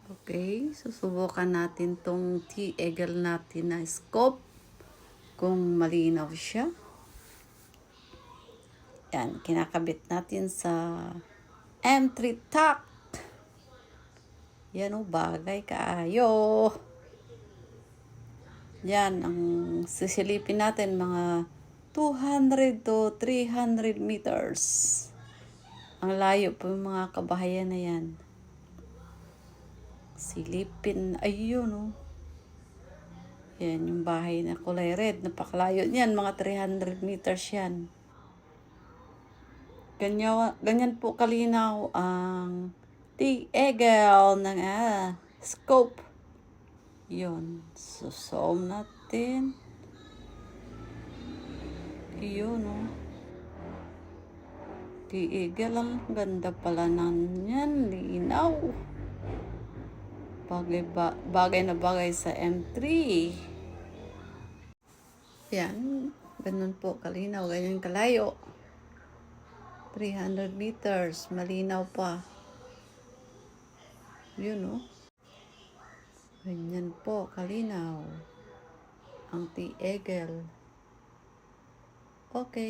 Okay, susubukan natin tong T-Eagle natin na scope kung malinaw siya. Yan, kinakabit natin sa M3 TAC. Yan o, bagay kaayo. Yan, ang sisilipin natin mga 200 to 300 meters. Ang layo po yung mga kabahayan na yan. Silipin, ayun o. Yan yung bahay na kulay red. Napakalayo niyan, mga 300 meters yan. Ganyan po kalinaw ang T-Eagle ng scope. Yun. So, zoom natin. Yun o. T-Eagle, ang ganda pala yan. Linaw. Bagay na bagay sa M3. Yan. Ganun po kalinaw. Ganyan kalayo. 300 meters. Malinaw pa. Yun o. Ganyan po kalinaw ang T-Eagle. Okay.